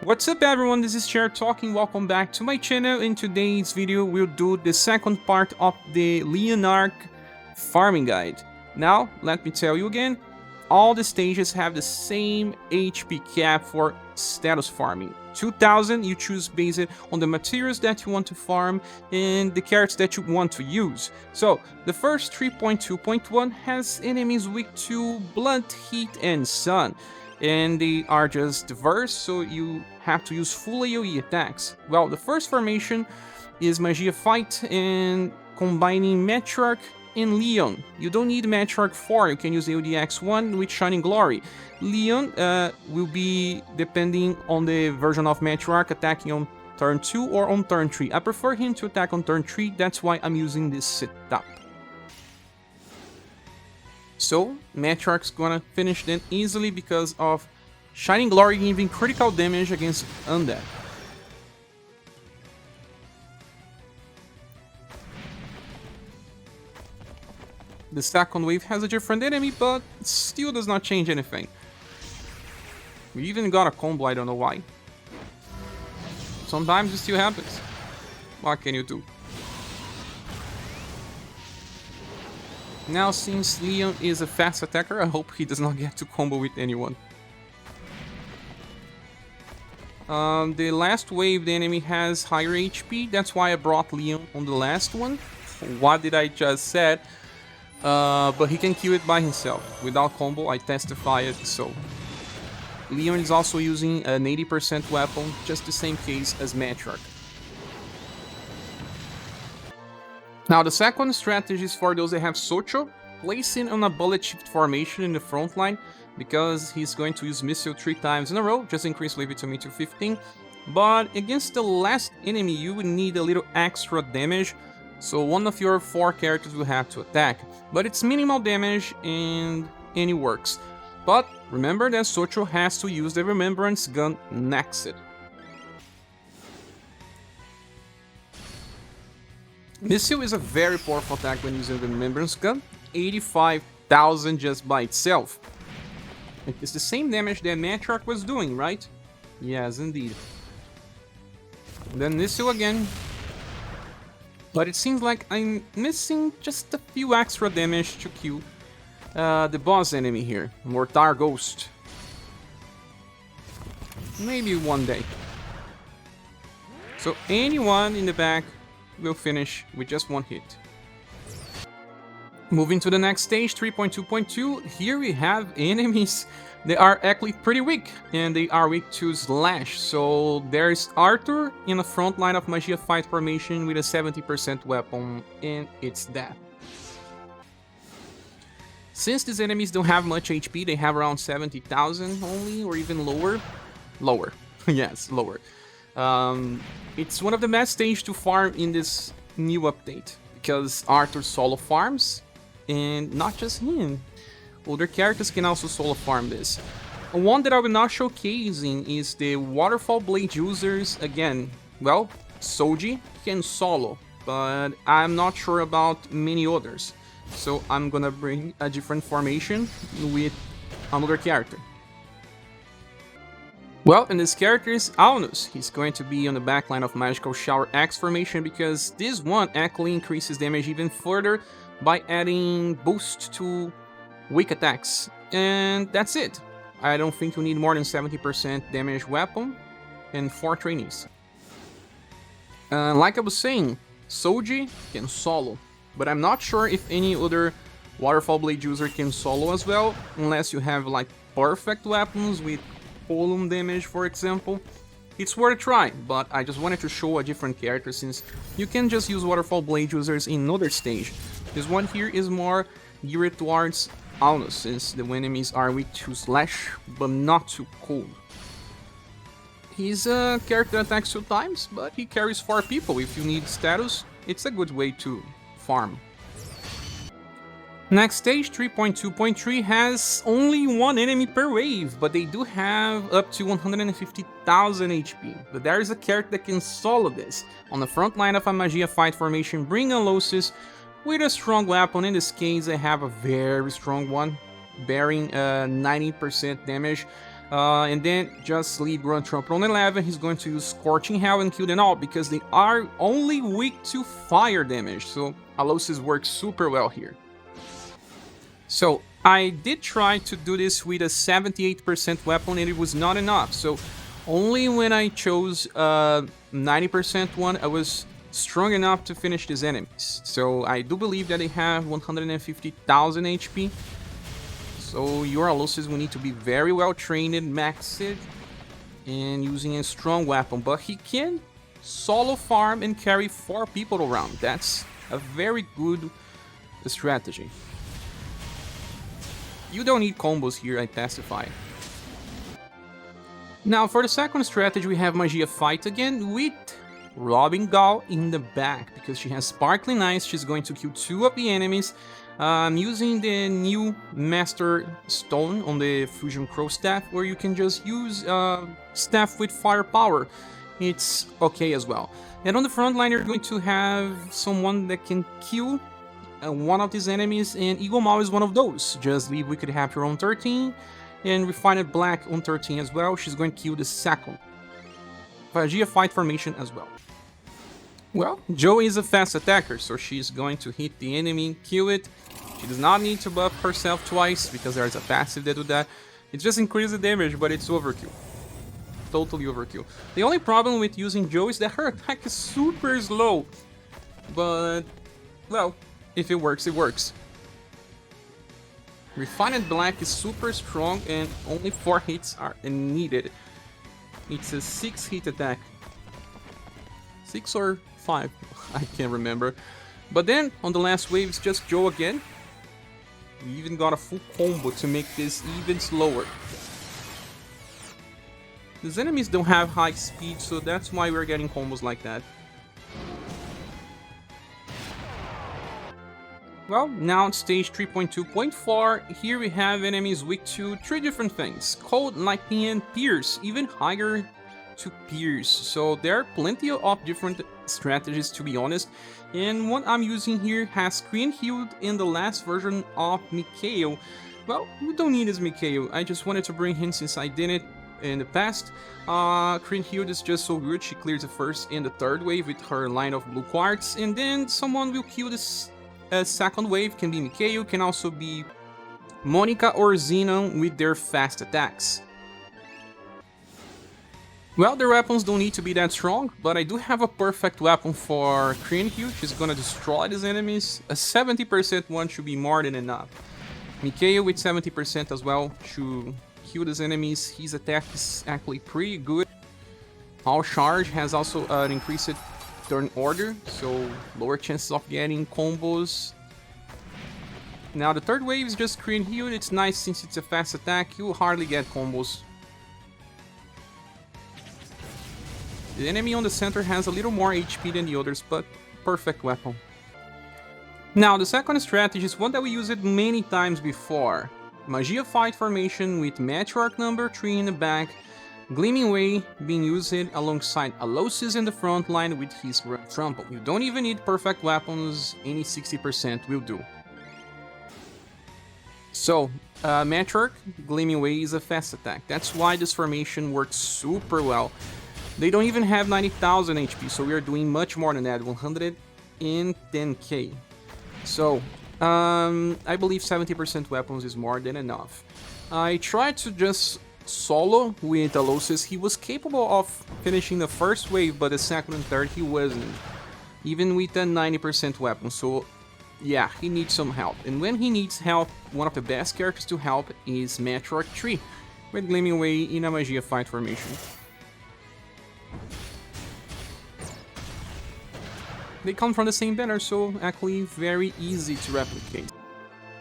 What's up everyone, this is ScherBR talking, welcome back to my channel. In today's video we'll do the second part of the Matriarch farming guide. Now, let me tell you again, all the stages have the same HP cap for status farming. 2000, you choose based on the materials that you want to farm and the carrots that you want to use. So, the first 3.2.1 has enemies weak to blood, heat and sun. And they are just diverse, so you have to use full AoE attacks. Well, the first formation is Magia fight and combining Matriarch and Leon. You don't need Matriarch 4, you can use AODX1 with Shining Glory. Leon will be depending on the version of Matriarch, attacking on turn 2 or on turn 3. I prefer him to attack on turn 3, that's why I'm using this setup. So, Matriarch's gonna finish them easily because of Shining Glory giving critical damage against Undead. The second wave has a different enemy, but it still does not change anything. We even got a combo, I don't know why. Sometimes it still happens. What can you do? Now, since Leon is a fast attacker, I hope he does not get to combo with anyone. The last wave, the enemy has higher HP, that's why I brought Leon on the last one. What did I just said? But he can kill it by himself. Without combo, I testify it, so. Leon is also using an 80% weapon, just the same case as Matriarch. Now, the second strategy is for those that have So-cho, placing on a bullet shift formation in the front line, because he's going to use missile 3 times in a row, just increase wave vitamine to 15. But against the last enemy, you would need a little extra damage, so one of your 4 characters will have to attack. But it's minimal damage and it works. But remember that So-cho has to use the Remembrance gun next. Missile is a very powerful attack when using the Remembrance gun, 85,000 just by itself. It's the same damage that Matriarch was doing, right? Yes, indeed. And then Missile again. But it seems like I'm missing just a few extra damage to kill the boss enemy here, Mortar Ghost. Maybe one day. So anyone in the back will finish with just one hit. Moving to the next stage, 3.2.2, here we have enemies that are actually pretty weak, and they are weak to slash. So there's Arthur in the front line of Magia fight formation with a 70% weapon, and it's that. Since these enemies don't have much HP, they have around 70,000 only, or even lower. Lower, yes, lower. It's one of the best stages to farm in this new update, because Arthur solo farms, and not just him. Other characters can also solo farm this. One that I will not showcasing is the Waterfall Blade users again. Well, Souji can solo, but I'm not sure about many others. So I'm gonna bring a different formation with another character. Well, and this character is Aunus. He's going to be on the backline of Magical Shower X formation because this one actually increases damage even further by adding boost to weak attacks. And that's it. I don't think you need more than 70% damage weapon and 4 trainees. Like I was saying, Souji can solo, but I'm not sure if any other Waterfall Blade user can solo as well, unless you have like perfect weapons with column damage, for example. It's worth a try, but I just wanted to show a different character since you can just use Waterfall Blade users in another stage. This one here is more geared towards Aunus, since the enemies are weak to slash, but not to cold. He's a character that attacks 2 times, but he carries 4 people. If you need status, it's a good way to farm. Next stage, 3.2.3, has only 1 enemy per wave, but they do have up to 150,000 HP. But there is a character that can solo this. On the front line of a Magia fight formation, bring Alloces with a strong weapon. In this case, I have a very strong one, bearing 90% damage. And then just leave Grand Trample on 11. He's going to use Scorching Hell and kill them all because they are only weak to fire damage. So Alloces works super well here. So I did try to do this with a 78% weapon and it was not enough. So only when I chose 90% one, I was strong enough to finish these enemies. So I do believe that they have 150,000 HP. So your Alloces will need to be very well trained, maxed, and using a strong weapon. But he can solo farm and carry 4 people around. That's a very good strategy. You don't need combos here, I testify. Now for the second strategy we have Magia fight again with Robin Gall in the back. Because she has Sparkling Eyes, she's going to kill 2 of the enemies. Using the new Master Stone on the Fusion Crow Staff, where you can just use staff with firepower. It's okay as well. And on the front line you're going to have someone that can kill one of these enemies, and Igomahl is one of those. Just leave Wicked Rapture on 13 and Refined Black on 13 as well. She's going to kill the second. Magia fight formation as well. Well, Jo is a fast attacker, so she's going to hit the enemy, kill it. She does not need to buff herself twice because there's a passive that do that. It just increases the damage, but it's overkill. Totally overkill. The only problem with using Jo is that her attack is super slow. But, well, if it works, it works. Refined Black is super strong and only 4 hits are needed. It's a 6-hit attack. 6 or 5, I can't remember. But then, on the last wave, it's just Jo again. We even got a full combo to make this even slower. These enemies don't have high speed, so that's why we're getting combos like that. Well, now it's stage 3.2.4. Here we have enemies weak to 3 different things: Cold, Lightning, and Pierce, even higher to Pierce. So there are plenty of different strategies, to be honest. And what I'm using here has Kriemhield in the last version of Mikhail. Well, we don't need this Mikhail. I just wanted to bring him since I did it in the past. Kriemhield is just so good. She clears the first and the third wave with her line of blue quartz, and then someone will kill this second wave. Can be Mikhail, can also be Monica or Xenon with their fast attacks. Well, their weapons don't need to be that strong, but I do have a perfect weapon for Kriemhield. She's gonna destroy these enemies. A 70% one should be more than enough. Mikhail with 70% as well should kill these enemies. His attack is actually pretty good. All charge has also an increased turn order, so lower chances of getting combos. Now the third wave is just Kriemhield. It's nice since it's a fast attack. You will hardly get combos. The enemy on the center has a little more HP than the others, but perfect weapon. Now the second strategy is one that we used many times before. Magia fight formation with Matriarch number 3 in the back. Gleaming Way being used alongside Alloces in the front line with his Grand Trample. You don't even need perfect weapons, any 60% will do. So, Matriarch, Gleaming Way is a fast attack. That's why this formation works super well. They don't even have 90,000 HP, so we are doing much more than that, 110k. So, I believe 70% weapons is more than enough. I tried to just solo with Alloces. He was capable of finishing the first wave, but the second and third he wasn't, even with a 90% weapon. So yeah, he needs some help, and when he needs help, one of the best characters to help is Matriarch 3 with Gleaming Way in a Magia fight formation. They come from the same banner, so actually very easy to replicate.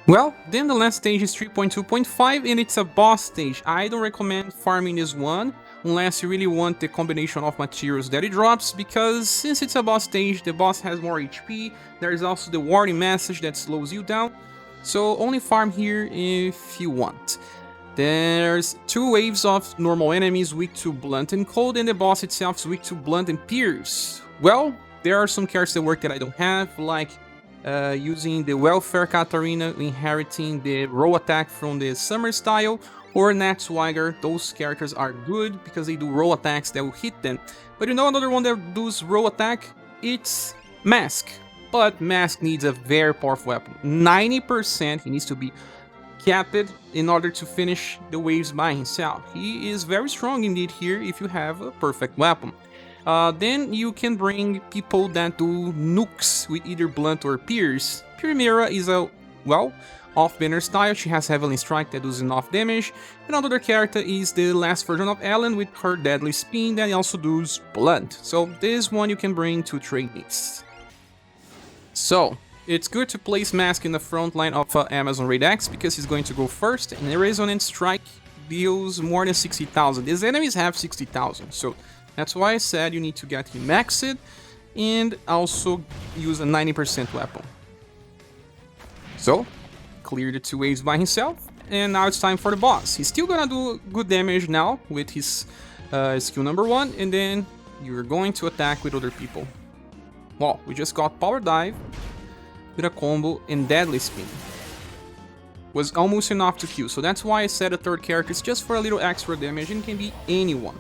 Well, then the last stage is 3.2.5 and it's a boss stage. I don't recommend farming this one unless you really want the combination of materials that it drops, because since it's a boss stage, the boss has more HP. There is also the warning message that slows you down, so only farm here if you want. There's 2 waves of normal enemies weak to Blunt and Cold, and the boss itself is weak to Blunt and Pierce. Well, there are some characters that work that I don't have, like using the Welfare Katarina, inheriting the roll attack from the Summer style, or Nat Swagger. Those characters are good because they do roll attacks that will hit them. But you know another one that does roll attack? It's Mask. But Mask needs a very powerful weapon. 90% he needs to be capped in order to finish the waves by himself. He is very strong indeed here if you have a perfect weapon. Then you can bring people that do nukes with either blunt or pierce. Primera is a, well, off-banner style. She has Heavenly Strike that does enough damage. Another character is the last version of Ellen with her Deadly Spin that also does blunt. So this one you can bring to trainees. So it's good to place Mask in the front line of Amazon Raid X because he's going to go first, and a Resonant Strike deals more than 60,000. These enemies have 60,000, so that's why I said you need to get him maxed and also use a 90% weapon. So, clear the 2 waves by himself, and now it's time for the boss. He's still gonna do good damage now with his skill number 1, and then you're going to attack with other people. Well, we just got Power Dive with a combo and Deadly Spin. Was almost enough to kill, so that's why I said a third character is just for a little extra damage and can be anyone.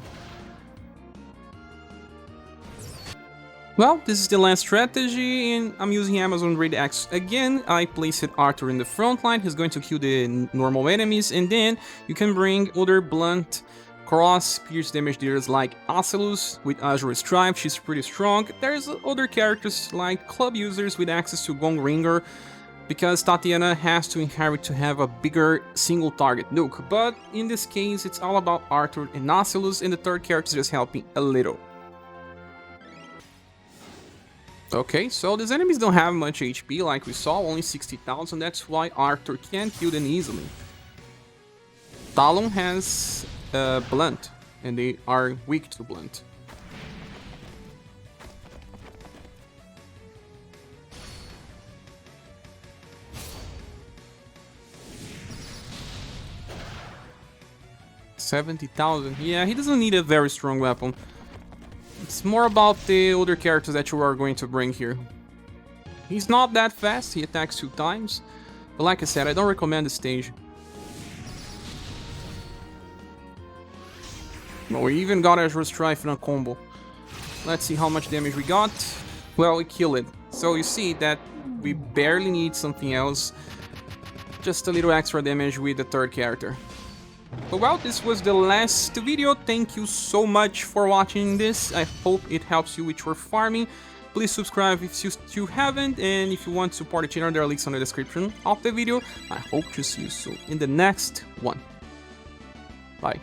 Well, this is the last strategy, and I'm using Amazon Raid X again. I placed Arthur in the front line. He's going to kill the normal enemies, and then you can bring other blunt cross pierce damage dealers like Asellus with Azure Stripe. She's pretty strong. There's other characters like club users with access to Gong Ringer, because Tatiana has to inherit to have a bigger single target nuke. But in this case, it's all about Arthur and Asellus, and the third character is just helping a little. Okay, so these enemies don't have much HP, like we saw, only 60,000, that's why Arthur can't kill them easily. Talon has blunt, and they are weak to blunt. $70,000, yeah, he doesn't need a very strong weapon. It's more about the other characters that you are going to bring here. He's not that fast, he attacks 2 times. But like I said, I don't recommend this stage. Well, we even got Azure Strife in a combo. Let's see how much damage we got. Well, we kill it. So you see that we barely need something else. Just a little extra damage with the third character. But well, this was the last video. Thank you so much for watching this. I hope it helps you with your farming. Please subscribe if you still haven't, and if you want to support the channel, there are links in the description of the video. I hope to see you soon in the next one. Bye.